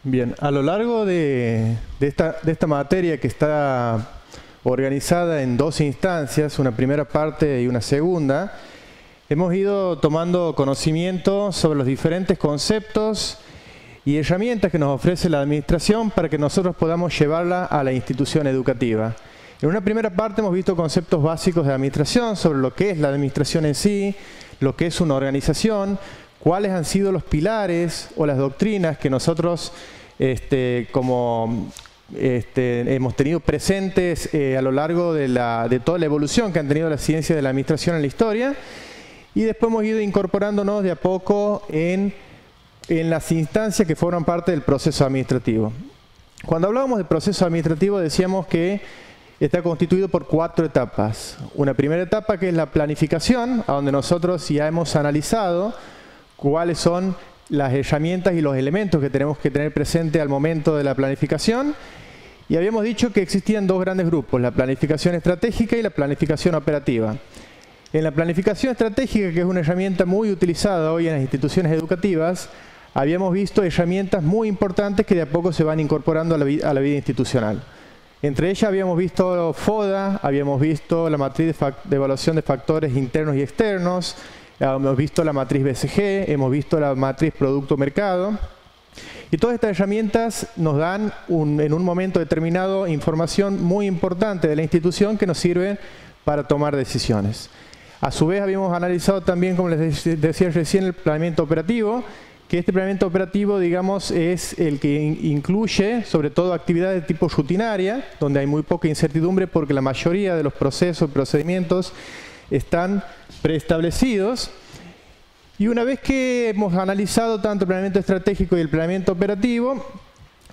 Bien, a lo largo de esta materia que está organizada en dos instancias, una primera parte y una segunda, hemos ido tomando conocimiento sobre los diferentes conceptos y herramientas que nos ofrece la administración para que nosotros podamos llevarla a la institución educativa. En una primera parte hemos visto conceptos básicos de administración sobre lo que es la administración en sí, lo que es una organización, cuáles han sido los pilares o las doctrinas que nosotros hemos tenido presentes a lo largo de toda la evolución que han tenido las ciencias de la administración en la historia, y después hemos ido incorporándonos de a poco en las instancias que forman parte del proceso administrativo. Cuando hablábamos del proceso administrativo decíamos que está constituido por 4 etapas. Una primera etapa que es la planificación, a donde nosotros ya hemos analizado cuáles son las herramientas y los elementos que tenemos que tener presente al momento de la planificación. Y habíamos dicho que existían dos grandes grupos, la planificación estratégica y la planificación operativa. En la planificación estratégica, que es una herramienta muy utilizada hoy en las instituciones educativas, habíamos visto herramientas muy importantes que de a poco se van incorporando a la vida institucional. Entre ellas habíamos visto FODA, habíamos visto la matriz de evaluación de factores internos y externos, hemos visto la matriz BCG, hemos visto la matriz producto-mercado. Y todas estas herramientas nos dan en un momento determinado información muy importante de la institución que nos sirve para tomar decisiones. A su vez habíamos analizado también, como les decía recién, el planeamiento operativo, que este planeamiento operativo, digamos, es el que incluye sobre todo actividades de tipo rutinaria, donde hay muy poca incertidumbre porque la mayoría de los procesos y procedimientos están preestablecidos. Y una vez que hemos analizado tanto el planeamiento estratégico y el planeamiento operativo,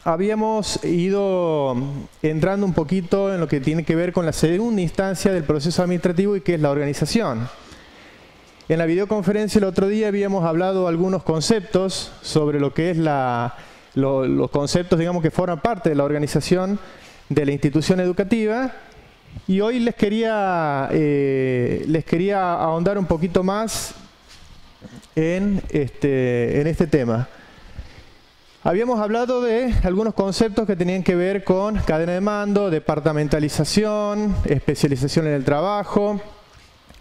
habíamos ido entrando un poquito en lo que tiene que ver con la segunda instancia del proceso administrativo y que es la organización. En la videoconferencia el otro día habíamos hablado algunos conceptos sobre lo que es los conceptos, digamos, que forman parte de la organización de la institución educativa. Y hoy les quería ahondar un poquito más en este tema. Habíamos hablado de algunos conceptos que tenían que ver con cadena de mando, departamentalización, especialización en el trabajo,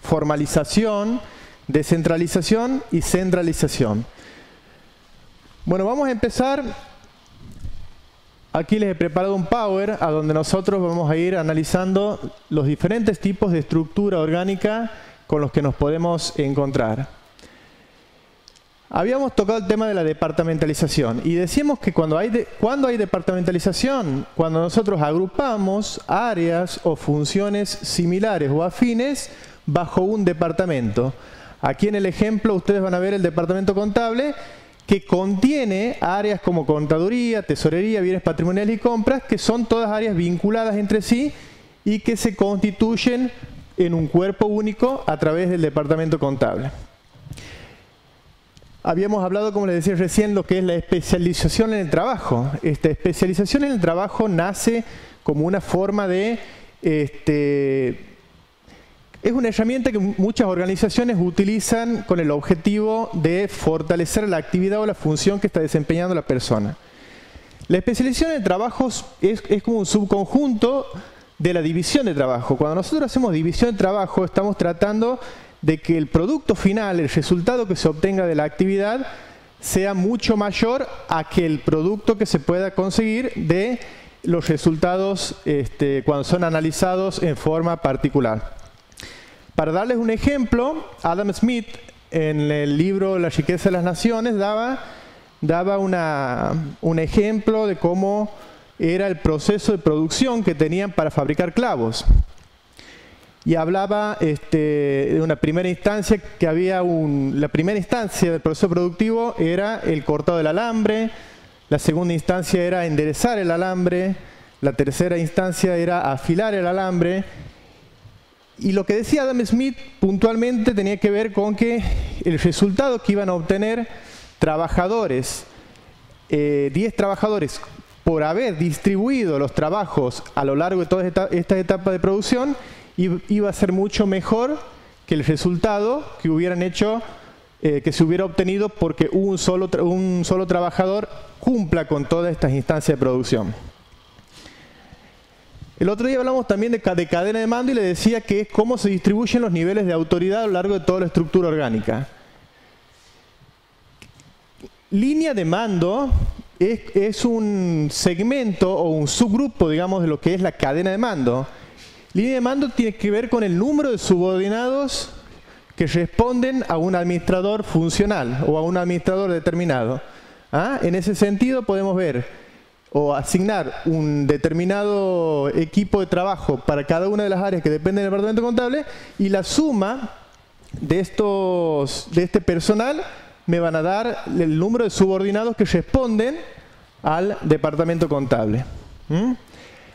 formalización, descentralización y centralización. Bueno, vamos a empezar. Aquí les he preparado un Power a donde nosotros vamos a ir analizando los diferentes tipos de estructura orgánica con los que nos podemos encontrar. Habíamos tocado el tema de la departamentalización y decíamos que cuando hay departamentalización, cuando nosotros agrupamos áreas o funciones similares o afines bajo un departamento. Aquí en el ejemplo ustedes van a ver el departamento contable, que contiene áreas como contaduría, tesorería, bienes patrimoniales y compras, que son todas áreas vinculadas entre sí y que se constituyen en un cuerpo único a través del departamento contable. Habíamos hablado, como les decía recién, lo que es la especialización en el trabajo. Esta especialización en el trabajo nace como una forma de... Es una herramienta que muchas organizaciones utilizan con el objetivo de fortalecer la actividad o la función que está desempeñando la persona. La especialización en trabajos es como un subconjunto de la división de trabajo. Cuando nosotros hacemos división de trabajo, estamos tratando de que el producto final, el resultado que se obtenga de la actividad, sea mucho mayor a que el producto que se pueda conseguir de los resultados cuando son analizados en forma particular. Para darles un ejemplo, Adam Smith, en el libro La riqueza de las naciones, daba un ejemplo de cómo era el proceso de producción que tenían para fabricar clavos. Y hablaba de una primera instancia que había la primera instancia del proceso productivo era el cortado del alambre, la segunda instancia era enderezar el alambre, la tercera instancia era afilar el alambre. Y lo que decía Adam Smith puntualmente tenía que ver con que el resultado que iban a obtener trabajadores, 10 trabajadores, por haber distribuido los trabajos a lo largo de todas estas etapas de producción, iba a ser mucho mejor que el resultado que hubieran hecho, que se hubiera obtenido porque un solo trabajador cumpla con todas estas instancias de producción. El otro día hablamos también de cadena de mando y le decía que es cómo se distribuyen los niveles de autoridad a lo largo de toda la estructura orgánica. Línea de mando es un segmento o un subgrupo, digamos, de lo que es la cadena de mando. Línea de mando tiene que ver con el número de subordinados que responden a un administrador funcional o a un administrador determinado. En ese sentido podemos ver o asignar un determinado equipo de trabajo para cada una de las áreas que dependen del departamento contable, y la suma de este personal me van a dar el número de subordinados que responden al departamento contable.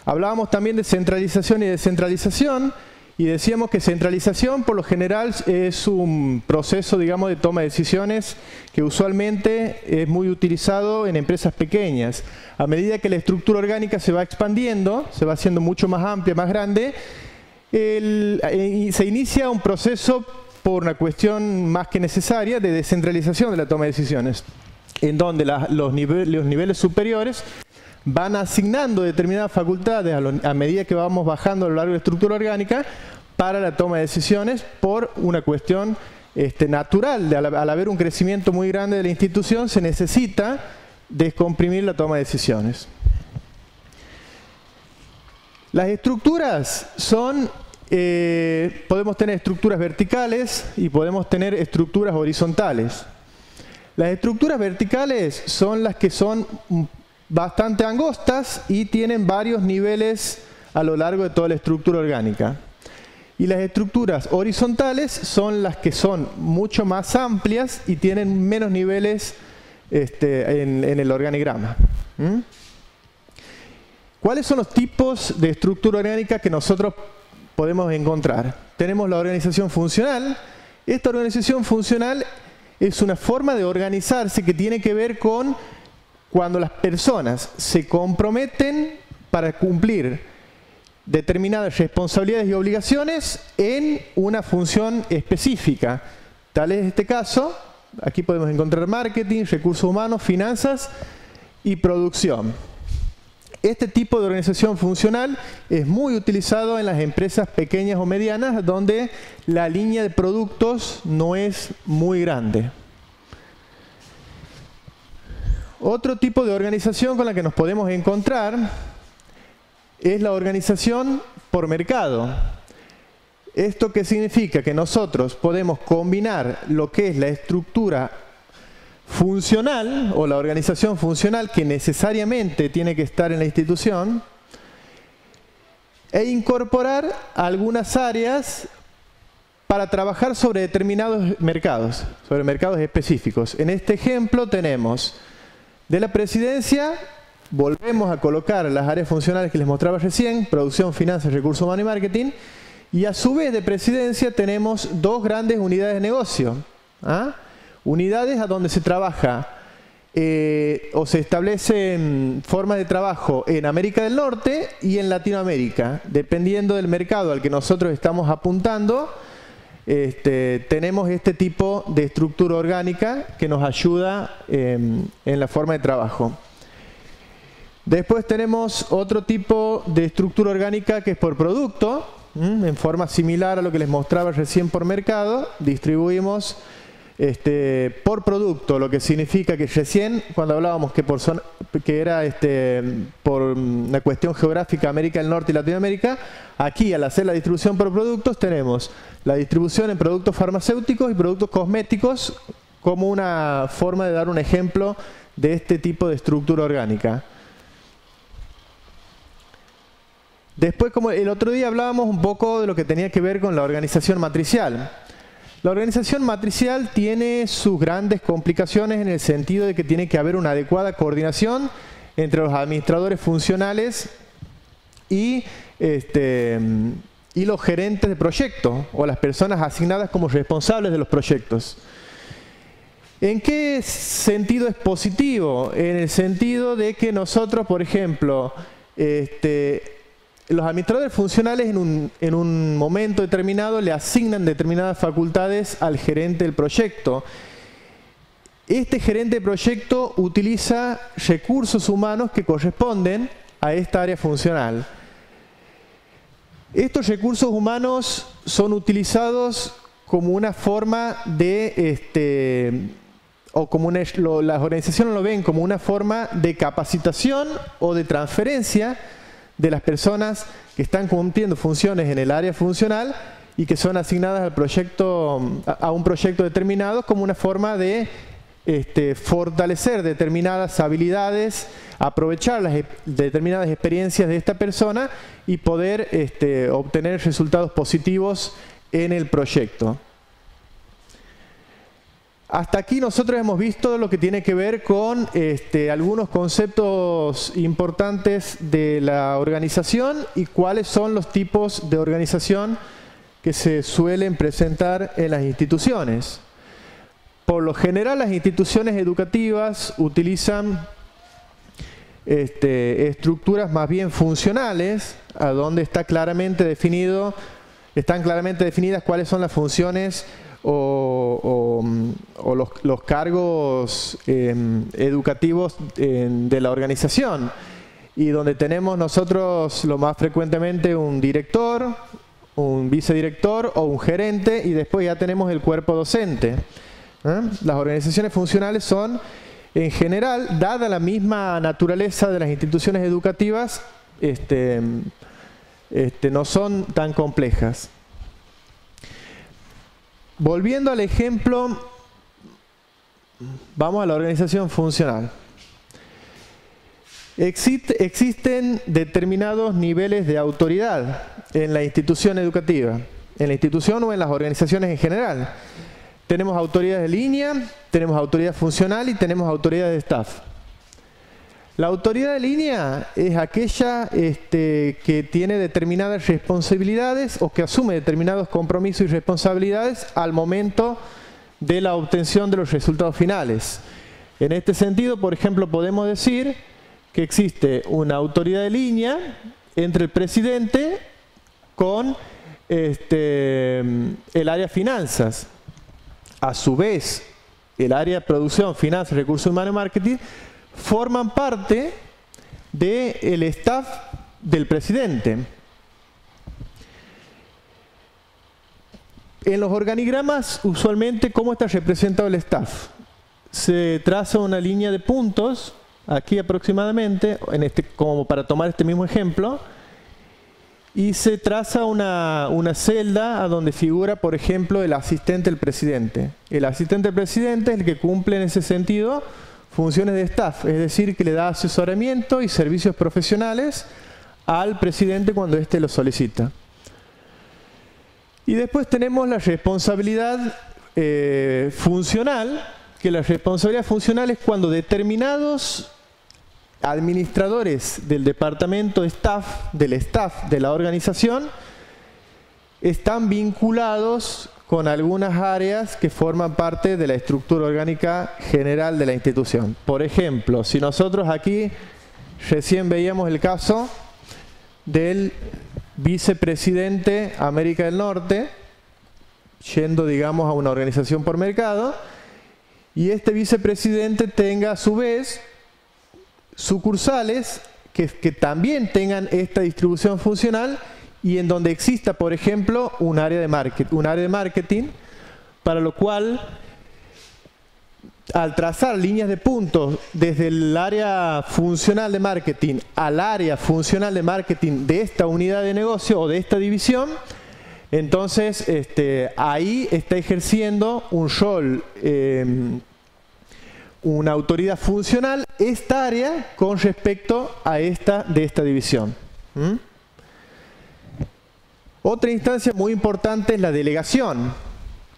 Hablábamos también de centralización y descentralización, y decíamos que centralización por lo general es un proceso, digamos, de toma de decisiones que usualmente es muy utilizado en empresas pequeñas. A medida que la estructura orgánica se va expandiendo, se va haciendo mucho más amplia, más grande, se inicia un proceso por una cuestión más que necesaria de descentralización de la toma de decisiones, en donde los niveles superiores van asignando determinadas facultades a medida que vamos bajando a lo largo de la estructura orgánica para la toma de decisiones por una cuestión natural. Al haber un crecimiento muy grande de la institución, se necesita descomprimir la toma de decisiones. Las estructuras son, podemos tener estructuras verticales y podemos tener estructuras horizontales. Las estructuras verticales son las que son bastante angostas y tienen varios niveles a lo largo de toda la estructura orgánica. Y las estructuras horizontales son las que son mucho más amplias y tienen menos niveles en el organigrama. ¿Cuáles son los tipos de estructura orgánica que nosotros podemos encontrar? Tenemos la organización funcional. Esta organización funcional es una forma de organizarse que tiene que ver con cuando las personas se comprometen para cumplir determinadas responsabilidades y obligaciones en una función específica. Tal es este caso. Aquí podemos encontrar marketing, recursos humanos, finanzas y producción. Este tipo de organización funcional es muy utilizado en las empresas pequeñas o medianas, donde la línea de productos no es muy grande. Otro tipo de organización con la que nos podemos encontrar es la organización por mercado. ¿Esto qué significa? Que nosotros podemos combinar lo que es la estructura funcional o la organización funcional que necesariamente tiene que estar en la institución e incorporar algunas áreas para trabajar sobre determinados mercados, sobre mercados específicos. En este ejemplo tenemos de la presidencia, volvemos a colocar las áreas funcionales que les mostraba recién, producción, finanzas, recursos humanos y marketing, y a su vez de presidencia tenemos dos grandes unidades de negocio. Unidades a donde se trabaja o se establecen formas de trabajo en América del Norte y en Latinoamérica. Dependiendo del mercado al que nosotros estamos apuntando, tenemos este tipo de estructura orgánica que nos ayuda en la forma de trabajo. Después tenemos otro tipo de estructura orgánica que es por producto, en forma similar a lo que les mostraba recién por mercado. Distribuimos por producto, lo que significa que recién cuando hablábamos que era por una cuestión geográfica América del Norte y Latinoamérica, aquí al hacer la distribución por productos tenemos la distribución en productos farmacéuticos y productos cosméticos como una forma de dar un ejemplo de este tipo de estructura orgánica. Después, como el otro día hablábamos un poco de lo que tenía que ver con la organización matricial. La organización matricial tiene sus grandes complicaciones en el sentido de que tiene que haber una adecuada coordinación entre los administradores funcionales y los gerentes de proyectos o las personas asignadas como responsables de los proyectos. ¿En qué sentido es positivo? En el sentido de que nosotros, por ejemplo, los administradores funcionales en un momento determinado le asignan determinadas facultades al gerente del proyecto. Este gerente de proyecto utiliza recursos humanos que corresponden a esta área funcional. Estos recursos humanos son utilizados como una forma de, las organizaciones lo ven como una forma de capacitación o de transferencia de las personas que están cumpliendo funciones en el área funcional y que son asignadas al proyecto, a un proyecto determinado, como una forma de fortalecer determinadas habilidades, aprovechar las determinadas experiencias de esta persona y poder obtener resultados positivos en el proyecto. Hasta aquí nosotros hemos visto lo que tiene que ver con algunos conceptos importantes de la organización y cuáles son los tipos de organización que se suelen presentar en las instituciones. Por lo general, las instituciones educativas utilizan estructuras más bien funcionales, a donde están claramente definidas cuáles son las funciones o los cargos educativos de la organización, y donde tenemos nosotros lo más frecuentemente un director, un vicedirector o un gerente, y después ya tenemos el cuerpo docente. Las organizaciones funcionales son, en general, dada la misma naturaleza de las instituciones educativas, no son tan complejas. Volviendo al ejemplo, vamos a la organización funcional. Existen determinados niveles de autoridad en la institución educativa, en la institución o en las organizaciones en general. Tenemos autoridad de línea, tenemos autoridad funcional y tenemos autoridad de staff. La autoridad de línea es aquella que tiene determinadas responsabilidades o que asume determinados compromisos y responsabilidades al momento de la obtención de los resultados finales. En este sentido, por ejemplo, podemos decir que existe una autoridad de línea entre el presidente con el área finanzas. A su vez, el área de producción, finanzas, recursos humanos y marketing forman parte del staff del presidente. En los organigramas, usualmente, ¿cómo está representado el staff? Se traza una línea de puntos, aquí aproximadamente, como para tomar este mismo ejemplo, y se traza una celda a donde figura, por ejemplo, el asistente del presidente. El asistente del presidente es el que cumple en ese sentido funciones de staff, es decir, que le da asesoramiento y servicios profesionales al presidente cuando éste lo solicita. Y después tenemos la responsabilidad funcional, que la responsabilidad funcional es cuando determinados administradores del departamento del staff de la organización están vinculados con algunas áreas que forman parte de la estructura orgánica general de la institución. Por ejemplo, si nosotros aquí recién veíamos el caso del vicepresidente América del Norte, yendo, digamos, a una organización por mercado, y este vicepresidente tenga a su vez sucursales que también tengan esta distribución funcional y en donde exista, por ejemplo, un área de marketing, para lo cual, al trazar líneas de puntos desde el área funcional de marketing al área funcional de marketing de esta unidad de negocio o de esta división, entonces ahí está ejerciendo un rol, una autoridad funcional esta área con respecto a esta división. Otra instancia muy importante es la delegación,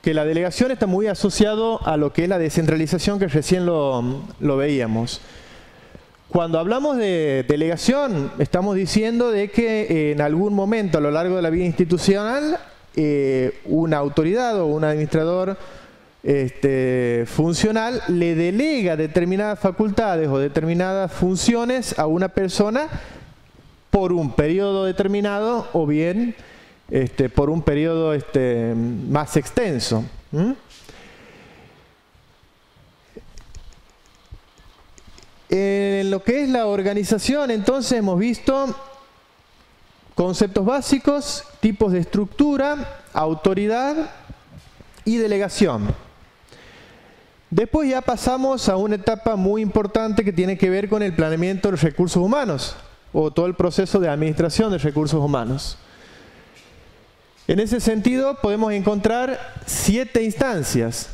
que la delegación está muy asociado a lo que es la descentralización, que recién lo veíamos. Cuando hablamos de delegación, estamos diciendo de que en algún momento a lo largo de la vida institucional, una autoridad o un administrador funcional le delega determinadas facultades o determinadas funciones a una persona por un periodo determinado o bien por un periodo más extenso. En lo que es la organización, entonces hemos visto conceptos básicos, tipos de estructura, autoridad y delegación. Después ya pasamos a una etapa muy importante que tiene que ver con el planeamiento de los recursos humanos o todo el proceso de administración de recursos humanos. En ese sentido podemos encontrar 7 instancias.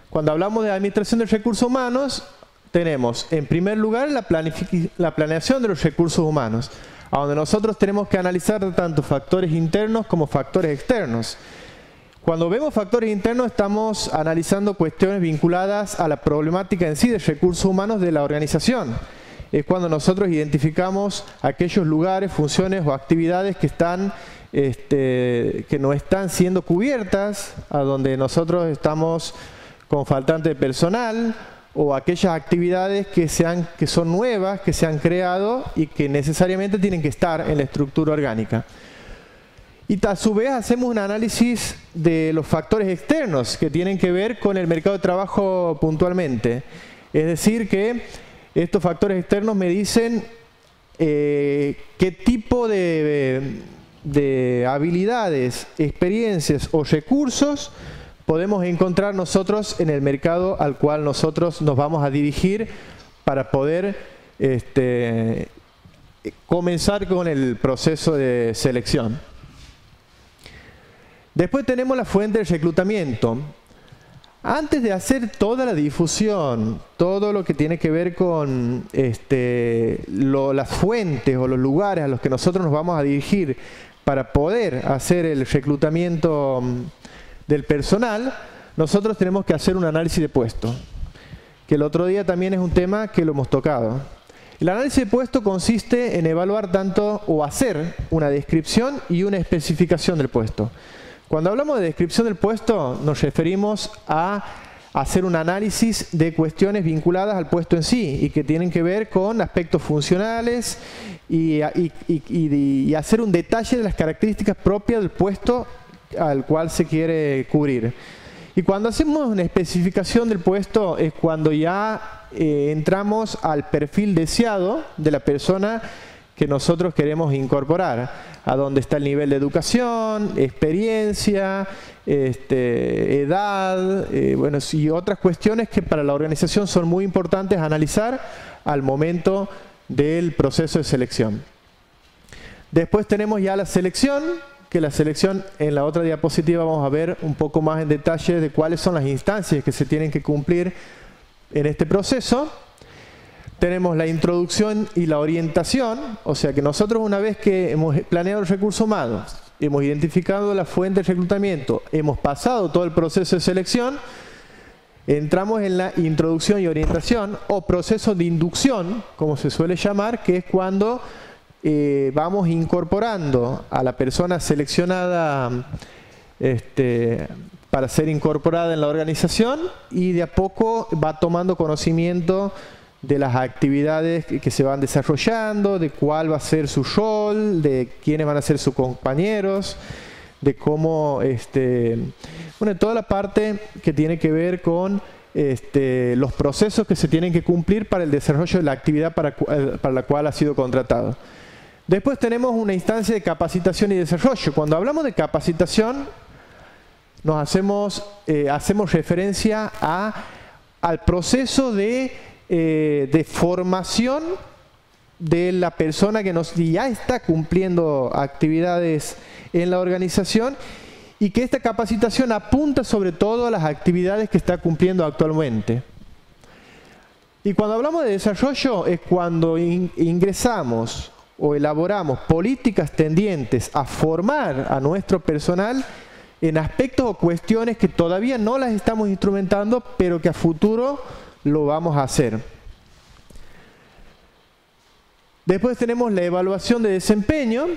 Cuando hablamos de administración de recursos humanos, tenemos en primer lugar la planeación de los recursos humanos, a donde nosotros tenemos que analizar tanto factores internos como factores externos. Cuando vemos factores internos estamos analizando cuestiones vinculadas a la problemática en sí de recursos humanos de la organización. Es cuando nosotros identificamos aquellos lugares, funciones o actividades que están que no están siendo cubiertas, a donde nosotros estamos con faltante de personal, o aquellas actividades que son nuevas, que se han creado y que necesariamente tienen que estar en la estructura orgánica. Y a su vez hacemos un análisis de los factores externos que tienen que ver con el mercado de trabajo puntualmente. Es decir, que estos factores externos me dicen qué tipo de habilidades, experiencias o recursos podemos encontrar nosotros en el mercado al cual nosotros nos vamos a dirigir para poder comenzar con el proceso de selección. Después tenemos la fuente de reclutamiento. Antes de hacer toda la difusión, todo lo que tiene que ver con las fuentes o los lugares a los que nosotros nos vamos a dirigir para poder hacer el reclutamiento del personal, nosotros tenemos que hacer un análisis de puesto, que el otro día también es un tema que lo hemos tocado. El análisis de puesto consiste en evaluar tanto o hacer una descripción y una especificación del puesto. Cuando hablamos de descripción del puesto nos referimos a hacer un análisis de cuestiones vinculadas al puesto en sí y que tienen que ver con aspectos funcionales y hacer un detalle de las características propias del puesto al cual se quiere cubrir. Y cuando hacemos una especificación del puesto es cuando ya entramos al perfil deseado de la persona que nosotros queremos incorporar, a donde está el nivel de educación, experiencia, edad, bueno, y otras cuestiones que para la organización son muy importantes analizar al momento del proceso de selección. Después tenemos ya la selección, que la selección en la otra diapositiva vamos a ver un poco más en detalle de cuáles son las instancias que se tienen que cumplir en este proceso. Tenemos la introducción y la orientación, o sea que nosotros una vez que hemos planeado el recurso humano, hemos identificado la fuente de reclutamiento, hemos pasado todo el proceso de selección, entramos en la introducción y orientación o proceso de inducción, como se suele llamar, que es cuando vamos incorporando a la persona seleccionada para ser incorporada en la organización y de a poco va tomando conocimiento de las actividades que se van desarrollando, de cuál va a ser su rol, de quiénes van a ser sus compañeros, de cómo, bueno, toda la parte que tiene que ver con los procesos que se tienen que cumplir para el desarrollo de la actividad para la cual ha sido contratado. Después tenemos una instancia de capacitación y desarrollo. Cuando hablamos de capacitación, hacemos referencia al proceso de formación de la persona que ya está cumpliendo actividades en la organización y que esta capacitación apunta sobre todo a las actividades que está cumpliendo actualmente. Y cuando hablamos de desarrollo es cuando ingresamos o elaboramos políticas tendientes a formar a nuestro personal en aspectos o cuestiones que todavía no las estamos instrumentando, pero que a futuro lo vamos a hacer. Después tenemos la evaluación de desempeño.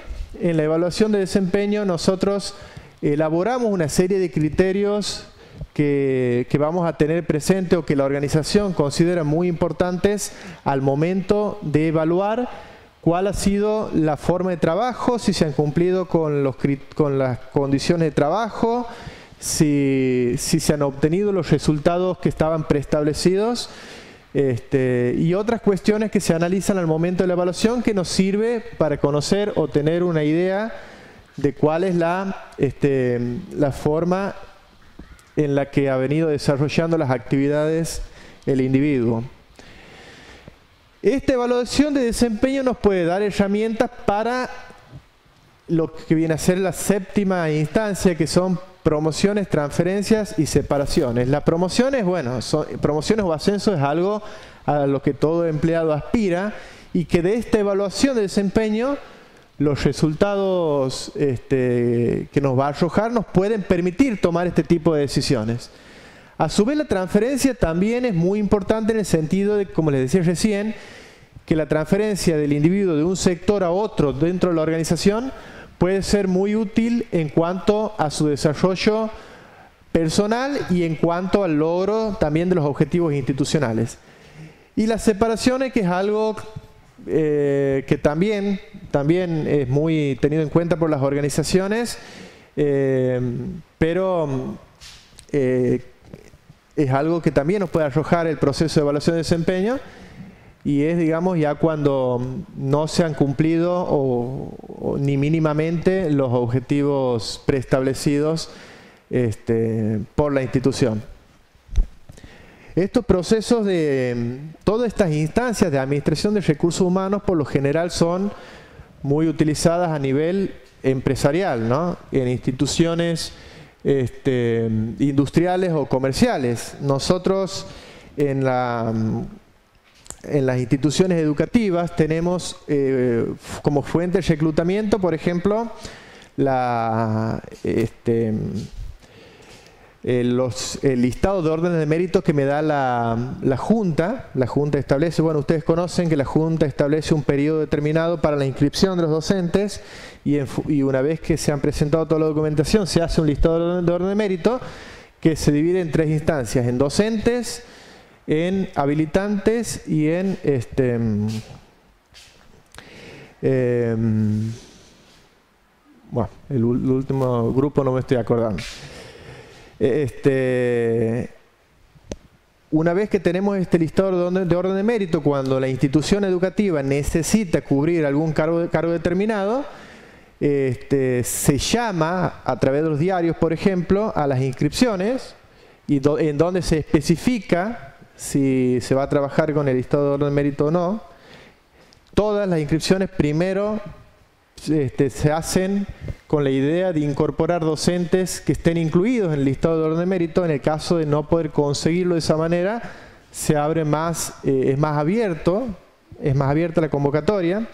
En la evaluación de desempeño nosotros elaboramos una serie de criterios que vamos a tener presente o que la organización considera muy importantes al momento de evaluar cuál ha sido la forma de trabajo, si se han cumplido con las condiciones de trabajo, si se han obtenido los resultados que estaban preestablecidos y otras cuestiones que se analizan al momento de la evaluación que nos sirve para conocer o tener una idea de cuál es la forma en la que ha venido desarrollando las actividades el individuo. Esta evaluación de desempeño nos puede dar herramientas para lo que viene a ser la séptima instancia, que son promociones, transferencias y separaciones. Las promociones, bueno, promociones o ascensos es algo a lo que todo empleado aspira, y que de esta evaluación de desempeño los resultados que nos va a arrojar nos pueden permitir tomar este tipo de decisiones. A su vez, la transferencia también es muy importante en el sentido de, como les decía recién, que la transferencia del individuo de un sector a otro dentro de la organización puede ser muy útil en cuanto a su desarrollo personal y en cuanto al logro también de los objetivos institucionales. Y las separaciones, que es algo que también es muy tenido en cuenta por las organizaciones, pero es algo que también nos puede arrojar el proceso de evaluación de desempeño, y es, digamos, ya cuando no se han cumplido ni mínimamente los objetivos preestablecidos por la institución. Estos procesos todas estas instancias de administración de recursos humanos por lo general son muy utilizadas a nivel empresarial, ¿no? En instituciones industriales o comerciales. Nosotros en las instituciones educativas tenemos como fuente de reclutamiento, por ejemplo, el listado de órdenes de méritos que me da la Junta. La Junta establece, bueno, ustedes conocen que la Junta establece un periodo determinado para la inscripción de los docentes, y una vez que se han presentado toda la documentación se hace un listado de orden de mérito que se divide en 3 instancias: en docentes, en habilitantes y en bueno, el último grupo no me estoy acordando. Una vez que tenemos este listado de orden de mérito, cuando la institución educativa necesita cubrir algún cargo determinado, se llama a través de los diarios, por ejemplo, a las inscripciones, y en donde se especifica si se va a trabajar con el listado de orden de mérito o no. Todas las inscripciones primero se hacen con la idea de incorporar docentes que estén incluidos en el listado de orden de mérito. En el caso de no poder conseguirlo de esa manera, se abre más, es más abierta la convocatoria.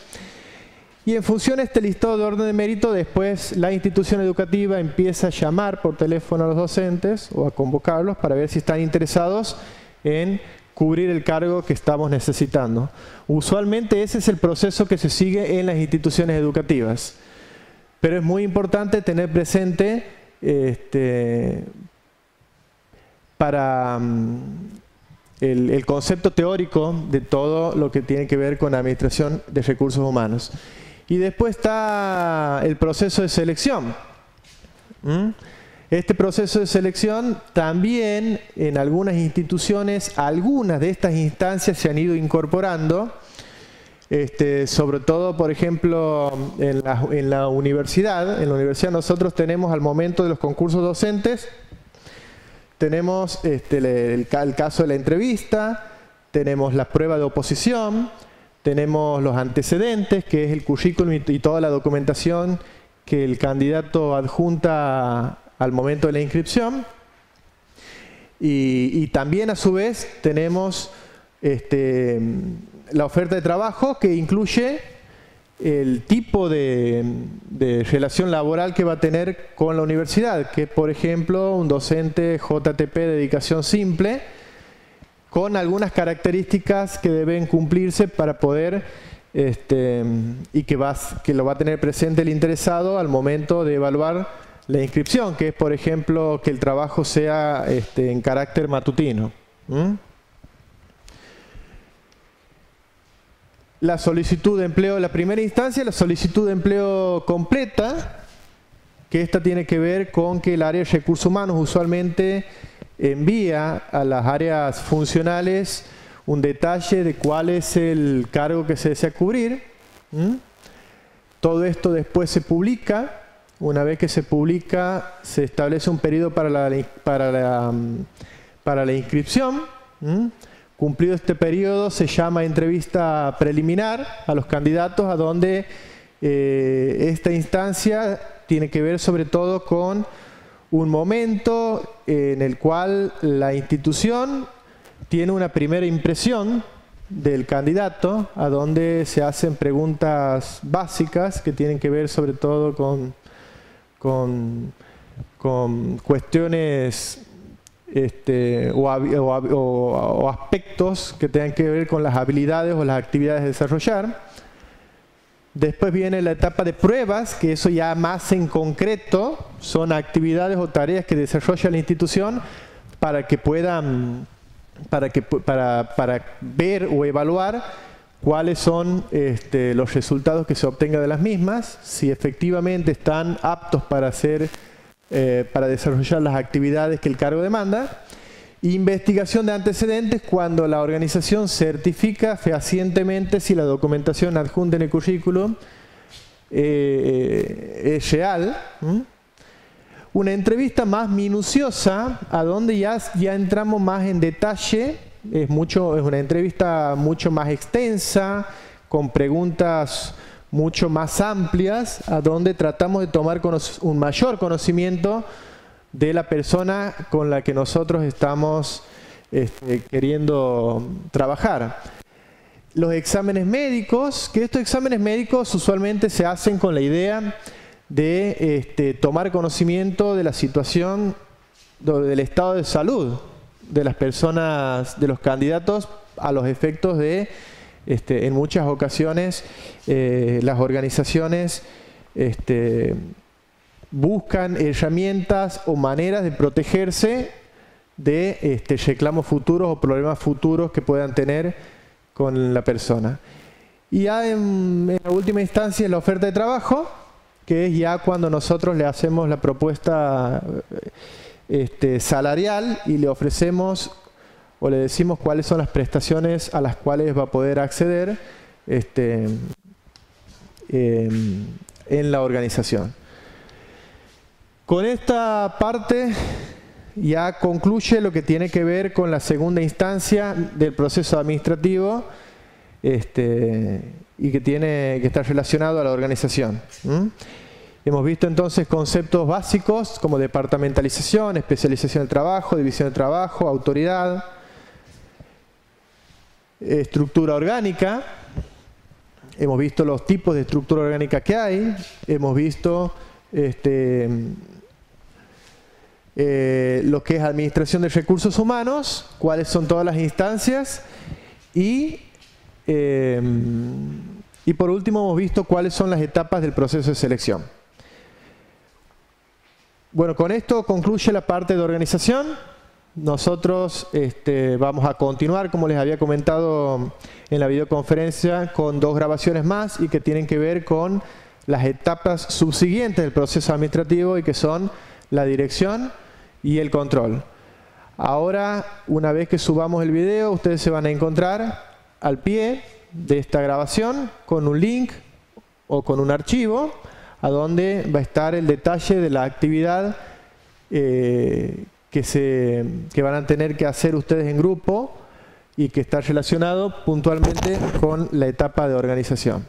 Y en función de este listado de orden de mérito, después la institución educativa empieza a llamar por teléfono a los docentes o a convocarlos para ver si están interesados en cubrir el cargo que estamos necesitando. Usualmente ese es el proceso que se sigue en las instituciones educativas. Pero es muy importante tener presente para el concepto teórico de todo lo que tiene que ver con la administración de recursos humanos. Y después está el proceso de selección. Este proceso de selección también en algunas instituciones, algunas de estas instancias se han ido incorporando, sobre todo, por ejemplo, en la universidad. En la universidad nosotros tenemos, al momento de los concursos docentes, tenemos el caso de la entrevista, tenemos la prueba de oposición, tenemos los antecedentes, que es el currículum y toda la documentación que el candidato adjunta al momento de la inscripción, y también a su vez tenemos la oferta de trabajo, que incluye el tipo de relación laboral que va a tener con la universidad, que por ejemplo un docente JTP de dedicación simple, con algunas características que deben cumplirse para poder y que lo va a tener presente el interesado al momento de evaluar la inscripción, que es, por ejemplo, que el trabajo sea en carácter matutino. La solicitud de empleo, la primera instancia, la solicitud de empleo completa, que esta tiene que ver con que el área de recursos humanos usualmente envía a las áreas funcionales un detalle de cuál es el cargo que se desea cubrir. Todo esto después se publica. Una vez que se publica, se establece un periodo para la inscripción. Cumplido este periodo, se llama entrevista preliminar a los candidatos, a donde esta instancia tiene que ver sobre todo con un momento en el cual la institución tiene una primera impresión del candidato, a donde se hacen preguntas básicas que tienen que ver sobre todo con cuestiones o aspectos que tengan que ver con las habilidades o las actividades a desarrollar. Después viene la etapa de pruebas, que eso ya más en concreto son actividades o tareas que desarrolla la institución para que puedan, para ver o evaluar cuáles son los resultados que se obtengan de las mismas, si efectivamente están aptos para desarrollar las actividades que el cargo demanda. Investigación de antecedentes, cuando la organización certifica fehacientemente si la documentación adjunta en el currículum es real. Una entrevista más minuciosa, a donde ya entramos más en detalle. Es una entrevista mucho más extensa, con preguntas mucho más amplias, a donde tratamos de tomar un mayor conocimiento de la persona con la que nosotros estamos queriendo trabajar. Los exámenes médicos, que estos exámenes médicos usualmente se hacen con la idea de tomar conocimiento de la situación, del estado de salud de las personas, de los candidatos, a los efectos de, en muchas ocasiones, las organizaciones buscan herramientas o maneras de protegerse de reclamos futuros o problemas futuros que puedan tener con la persona. Y ya en la última instancia, la oferta de trabajo, que es ya cuando nosotros le hacemos la propuesta salarial y le ofrecemos o le decimos cuáles son las prestaciones a las cuales va a poder acceder en la organización. Con esta parte ya concluye lo que tiene que ver con la segunda instancia del proceso administrativo y que está relacionado a la organización. Hemos visto entonces conceptos básicos como departamentalización, especialización del trabajo, división del trabajo, autoridad, estructura orgánica. Hemos visto los tipos de estructura orgánica que hay. Hemos visto lo que es administración de recursos humanos, cuáles son todas las instancias y por último hemos visto cuáles son las etapas del proceso de selección. Bueno, con esto concluye la parte de organización. Nosotros vamos a continuar, como les había comentado en la videoconferencia, con 2 grabaciones más y que tienen que ver con las etapas subsiguientes del proceso administrativo y que son la dirección y el control. Ahora, una vez que subamos el video, ustedes se van a encontrar al pie de esta grabación con un link o con un archivo a donde va a estar el detalle de la actividad que van a tener que hacer ustedes en grupo y que está relacionado puntualmente con la etapa de organización.